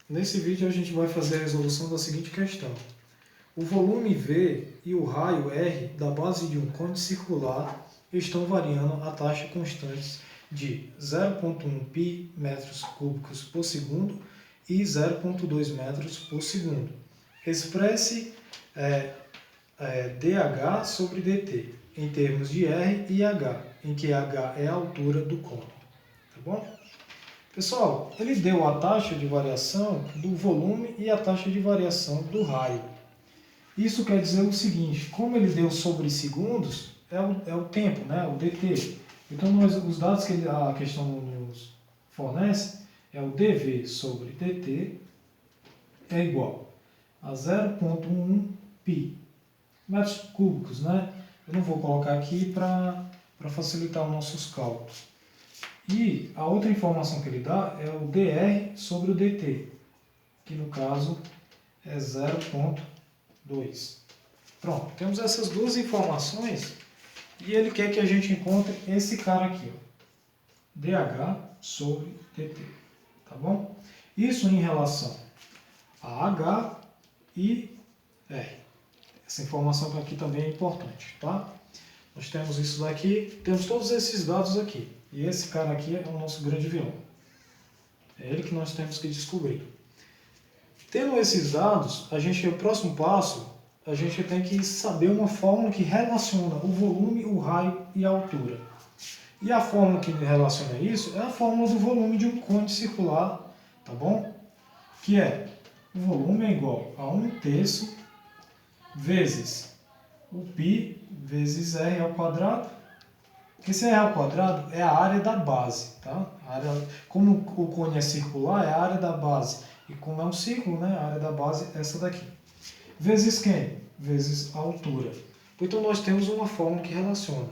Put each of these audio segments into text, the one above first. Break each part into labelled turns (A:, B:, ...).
A: Nesse vídeo a gente vai fazer a resolução da seguinte questão. O volume V e o raio R da base de um cône circular estão variando a taxa constantes de 0,1 π metros cúbicos por segundo e 0,2 metros por segundo. Expresse dH sobre dt em termos de R e H, em que H é a altura do cône. Tá bom? Pessoal, ele deu a taxa de variação do volume e a taxa de variação do raio. Isso quer dizer o seguinte, como ele deu sobre segundos, é o tempo, né? O dt. Então, os dados que a questão nos fornece é o dV sobre dt é igual a 0,1 π metros cúbicos, né? Eu não vou colocar aqui para facilitar os nossos cálculos. E a outra informação que ele dá é o dr sobre o dt, que no caso é 0,2. Pronto, temos essas duas informações e ele quer que a gente encontre esse cara aqui, ó, dH sobre dt, tá bom? Isso em relação a H e R. Essa informação aqui também é importante, tá? Nós temos isso daqui, temos todos esses dados aqui. E esse cara aqui é o nosso grande vilão. É ele que nós temos que descobrir. Tendo esses dados, o próximo passo, a gente tem que saber uma fórmula que relaciona o volume, o raio e a altura. E a fórmula que relaciona isso é a fórmula do volume de um cône circular, tá bom? Que é, o volume é igual a 1/3 vezes o π vezes r ao quadrado. Porque se r ao quadrado é a área da base, tá? Como o cône é circular, é a área da base. E como é um círculo, né? A área da base é essa daqui. Vezes quem? Vezes a altura. Então nós temos uma fórmula que relaciona.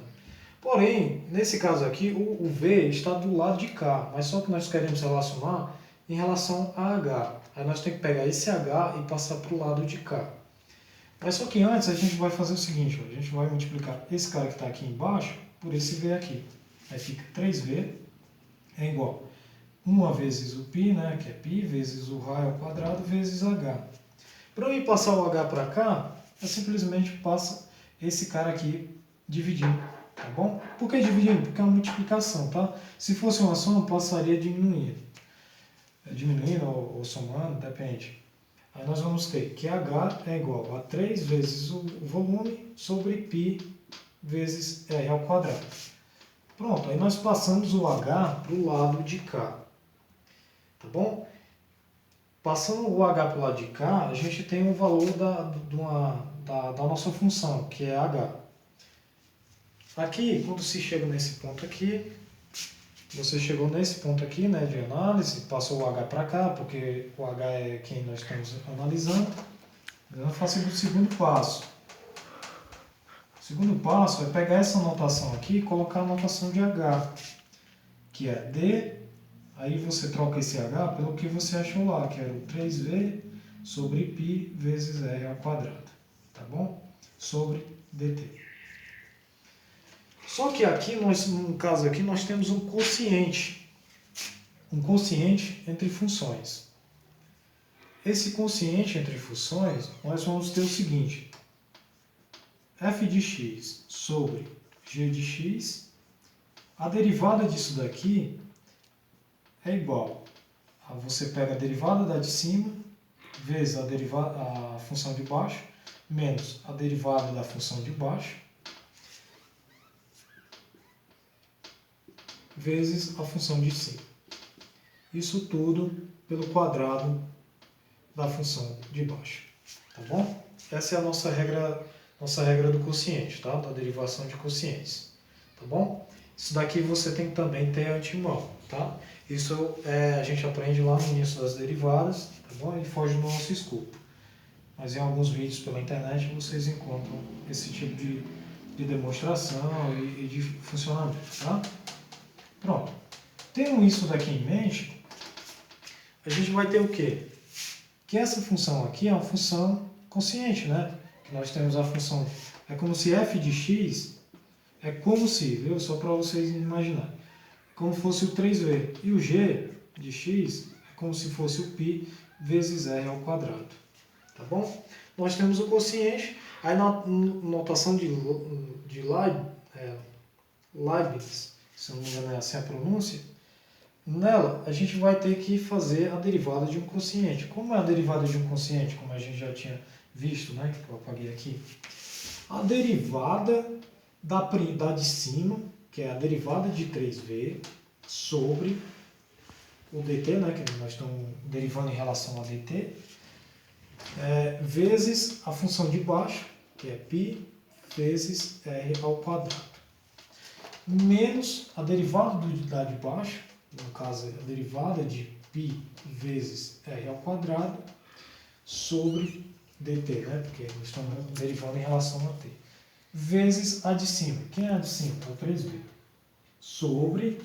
A: Porém, nesse caso aqui, o V está do lado de cá, mas só que nós queremos relacionar em relação a H. Aí nós temos que pegar esse H e passar para o lado de cá. Mas só que antes a gente vai fazer o seguinte, ó, a gente vai multiplicar esse cara que está aqui embaixo por esse V aqui. Aí fica 3V é igual a 1 vezes o π, né, que é π, vezes o raio ao quadrado, vezes H. Para eu ir passar o H para cá, eu simplesmente passo esse cara aqui dividindo, tá bom? Por que dividindo? Porque é uma multiplicação, tá? Se fosse uma soma, eu passaria diminuindo. Diminuindo ou somando, depende. Aí nós vamos ter que H é igual a 3 vezes o volume sobre π vezes R ao quadrado. Pronto, aí nós passamos o H para o lado de cá. Tá bom? Passando o H para o lado de cá, a gente tem o valor da nossa função, que é H. Aqui, quando se chega nesse ponto aqui, você chegou nesse ponto aqui, né, de análise, passou o H para cá, porque o H é quem nós estamos analisando. Eu faço o segundo passo. O segundo passo é pegar essa notação aqui e colocar a notação de H, que é D, aí você troca esse H pelo que você achou lá, que era o 3V sobre π vezes R ao quadrado, tá bom? Sobre dt. Só que aqui, no caso aqui, nós temos um quociente entre funções. Esse quociente entre funções, nós vamos ter o seguinte, f de x sobre g de x, a derivada disso daqui é igual a você pega a derivada da de cima, vezes a função de baixo, menos a derivada da função de baixo, vezes a função de cima. Isso tudo pelo quadrado da função de baixo. Tá bom? Essa é a nossa regra do quociente, tá? Da derivação de quocientes. Tá bom? Isso daqui você tem que também ter antemão, tá? Isso a gente aprende lá no início das derivadas, tá bom? E foge do nosso escopo. Mas em alguns vídeos pela internet vocês encontram esse tipo de demonstração e de funcionamento, tá? Pronto. Tendo isso daqui em mente, a gente vai ter o quê? Que essa função aqui é uma função quociente, né? Nós temos a função, é como se f de x, é como se, viu? Só para vocês imaginarem, como fosse o 3v. E o g de x é como se fosse o π vezes r ao quadrado. Tá bom? Nós temos o quociente, aí na notação de Leibniz, se não me engano é assim a pronúncia, nela a gente vai ter que fazer a derivada de um quociente. Como é a derivada de um quociente? Como a gente já tinha visto, né, que eu apaguei aqui. A derivada da de cima, que é a derivada de 3v, sobre o dt, né, que nós estamos derivando em relação a dt, vezes a função de baixo, que é π vezes r ao quadrado, menos a derivada da de baixo, no caso a derivada de π vezes r ao quadrado, sobre dt, né, porque nós estamos derivando em relação a t, vezes a de cima. Quem é a de cima? É o 3v. Sobre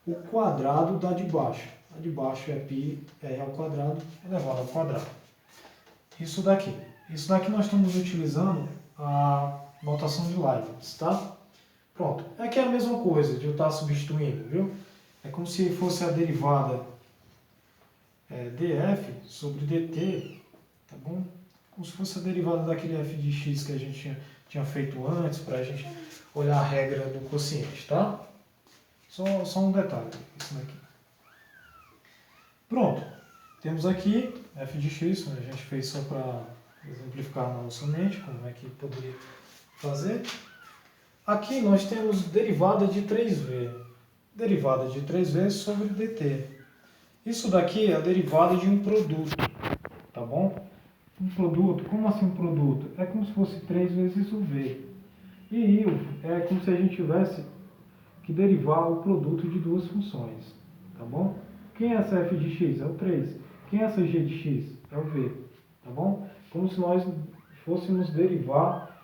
A: o quadrado da de baixo. A de baixo é π r ao quadrado elevado ao quadrado. Isso daqui. Isso daqui nós estamos utilizando a notação de Leibniz, tá? Pronto. Aqui é a mesma coisa de eu estar substituindo, viu? É como se fosse a derivada df sobre dt, tá bom? Como se fosse a derivada daquele f de x que a gente tinha feito antes, para a gente olhar a regra do quociente, tá? Só um detalhe, isso daqui. Pronto. Temos aqui f de x, né? A gente fez só para exemplificar na nossa mente como é que poderia fazer. Aqui nós temos derivada de 3v. Derivada de 3v sobre dt. Isso daqui é a derivada de um produto, tá bom? Um produto, como assim um produto? É como se fosse 3 vezes o v. E é como se a gente tivesse que derivar o produto de duas funções, tá bom? Quem é essa f de x? É o 3. Quem é essa g de x? É o v, tá bom? Como se nós fôssemos derivar